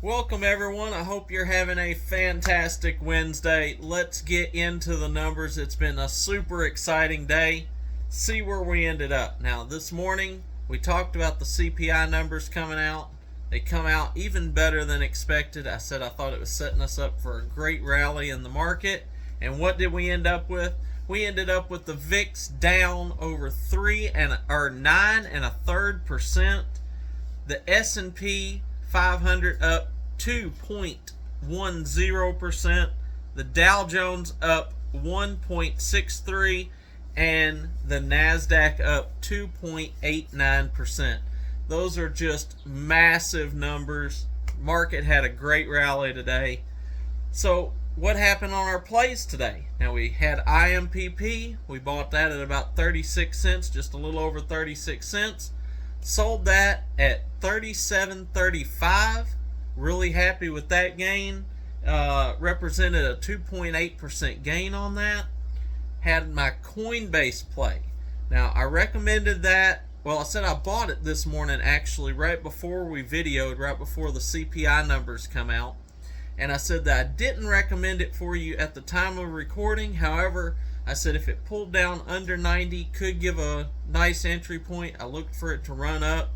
Welcome everyone. I hope you're having a fantastic Wednesday. Let's get into the numbers. It's been a super exciting day. See where we ended up. Now this morning we talked about the CPI numbers coming out. They come out even better than expected. I said I thought it was setting us up for a great rally in the market. And what did we end up with? We ended up with the VIX down over 9.33%. The S&P 500 up 2.10%, the Dow Jones up 1.63%, and the Nasdaq up 2.89%. Those are just massive numbers. Market had a great rally today. So what happened on our plays today? Now we had IMPP. We bought that at about 36 cents, just a little over 36 cents. Sold that at 37.35. Really happy with that gain. Represented a 2.8% gain on that. Had my Coinbase play. Now I recommended that. Well, I said I bought it this morning actually right before we videoed, right before the CPI numbers come out. And I said that I didn't recommend it for you at the time of recording. However, I said if it pulled down under 90, could give a nice entry point. I looked for it to run up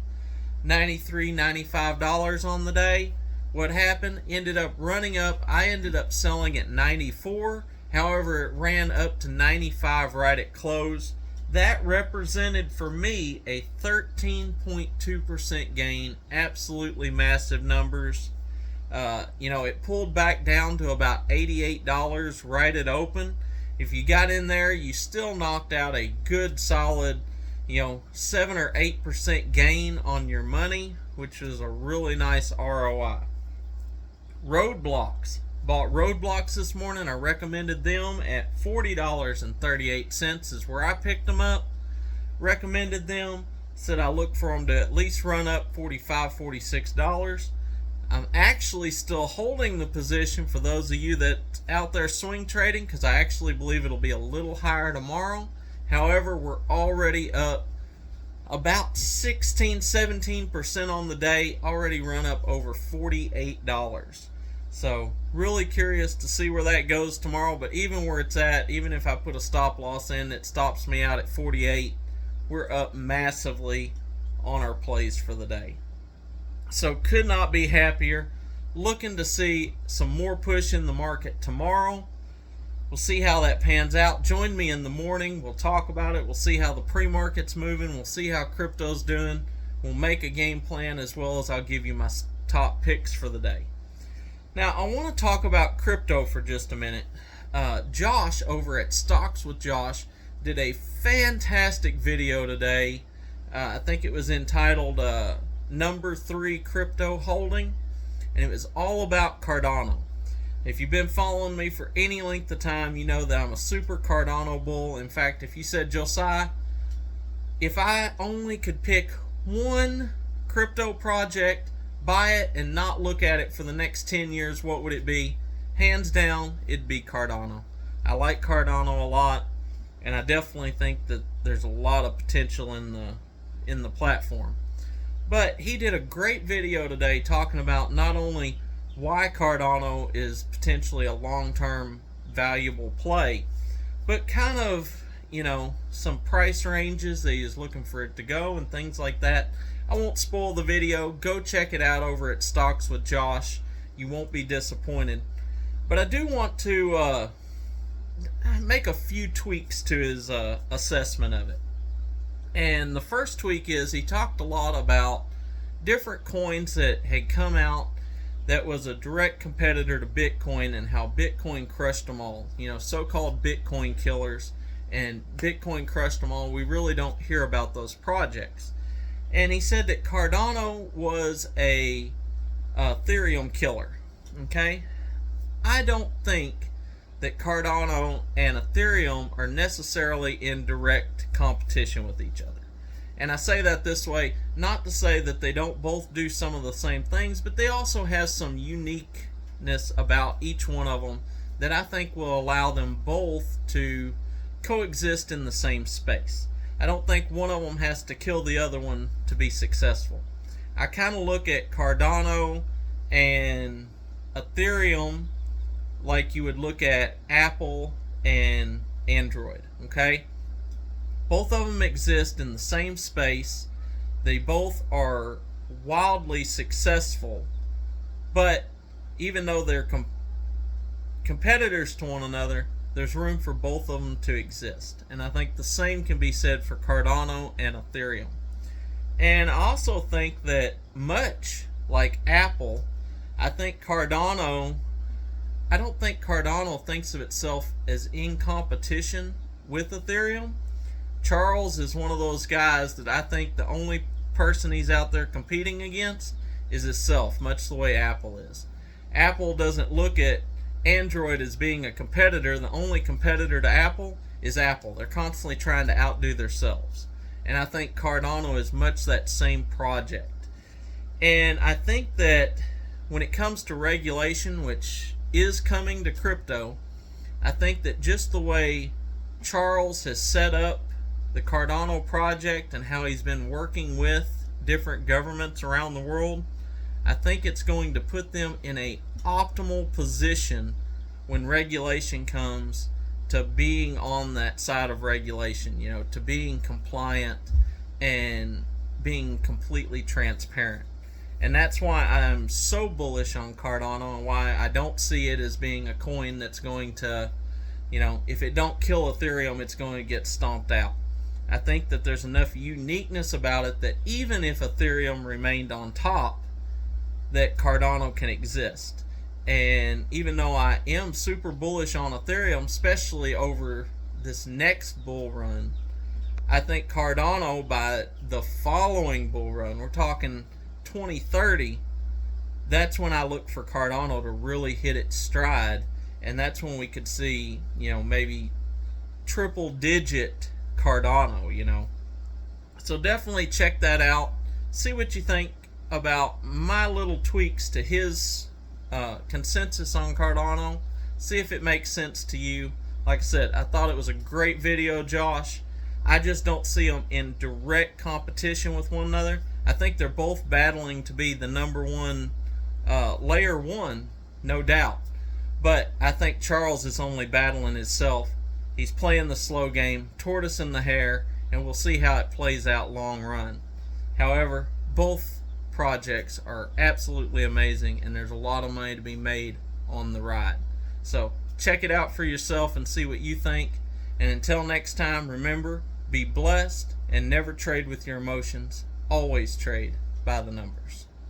$93, $95 on the day. What happened? Ended up running up. I ended up selling at 94. However, it ran up to 95 right at close. That represented for me a 13.2% gain. Absolutely massive numbers. It pulled back down to about $88 right at open. If you got in there, you still knocked out a good solid 7 or 8% gain on your money, which is a really nice ROI. Roadblocks. Bought Roadblocks this morning. I recommended them at $40.38 is where I picked them up. Recommended them. Said I look for them to at least run up $45, $46. I'm actually still holding the position for those of you that out there swing trading, because I actually believe it'll be a little higher tomorrow. However, we're already up about 16-17% on the day, already run up over $48. So really curious to see where that goes tomorrow. But even where it's at, even if I put a stop loss in that stops me out at 48, we're up massively on our plays for the day. So could not be happier. Looking to see some more push in the market tomorrow. We'll see how that pans out. Join me in the morning. We'll talk about it. We'll see how the pre-market's moving. We'll see how crypto's doing. We'll make a game plan, as well as I'll give you my top picks for the day. Now, I want to talk about crypto for just a minute. Josh over at Stocks with Josh did a fantastic video today. I think it was entitled Number 3 Crypto Holding, and it was all about Cardano. If you've been following me for any length of time, you know that I'm a super Cardano bull. In fact, if you said, Josiah, if I only could pick one crypto project, buy it and not look at it for the next 10 years, what would it be? Hands down, it'd be Cardano. I like Cardano a lot, and I definitely think that there's a lot of potential in the platform. But he did a great video today talking about not only why Cardano is potentially a long-term valuable play, but kind of, some price ranges that he is looking for it to go and things like that. I won't spoil the video. Go check it out over at Stocks with Josh. You won't be disappointed. But I do want to make a few tweaks to his assessment of it. And the first tweak is he talked a lot about different coins that had come out that was a direct competitor to Bitcoin and how Bitcoin crushed them all. So-called Bitcoin killers, and Bitcoin crushed them all. We really don't hear about those projects. And he said that Cardano was a Ethereum killer. Okay? I don't think that Cardano and Ethereum are necessarily in direct competition with each other. And I say that this way, not to say that they don't both do some of the same things, but they also have some uniqueness about each one of them that I think will allow them both to coexist in the same space. I don't think one of them has to kill the other one to be successful. I kind of look at Cardano and Ethereum like you would look at Apple and Android, okay? Both of them exist in the same space. They both are wildly successful, but even though they're competitors to one another, there's room for both of them to exist. And I think the same can be said for Cardano and Ethereum. And I also think that much like Apple, I don't think Cardano thinks of itself as in competition with Ethereum. Charles is one of those guys that I think the only person he's out there competing against is himself, much the way Apple is. Apple doesn't look at Android as being a competitor. The only competitor to Apple is Apple. They're constantly trying to outdo themselves. And I think Cardano is much that same project. And I think that when it comes to regulation, which is coming to crypto, I think that just the way Charles has set up the Cardano project and how he's been working with different governments around the world, I think it's going to put them in a optimal position when regulation comes to being on that side of regulation, to being compliant and being completely transparent. And that's why I'm so bullish on Cardano and why I don't see it as being a coin that's going to, if it don't kill Ethereum, it's going to get stomped out. I think that there's enough uniqueness about it that even if Ethereum remained on top, that Cardano can exist. And even though I am super bullish on Ethereum, especially over this next bull run, I think Cardano by the following bull run, we're talking 2030, that's when I look for Cardano to really hit its stride. And that's when we could see, maybe triple digit Cardano, So definitely check that out. See what you think about my little tweaks to his consensus on Cardano. See if it makes sense to you. Like I said, I thought it was a great video, Josh. I just don't see them in direct competition with one another. I think they're both battling to be the number one layer one, no doubt. But I think Charles is only battling himself. He's playing the slow game, tortoise in the hare, and we'll see how it plays out long run. However, both projects are absolutely amazing, and there's a lot of money to be made on the ride. So check it out for yourself and see what you think. And until next time, remember, be blessed and never trade with your emotions. Always trade by the numbers.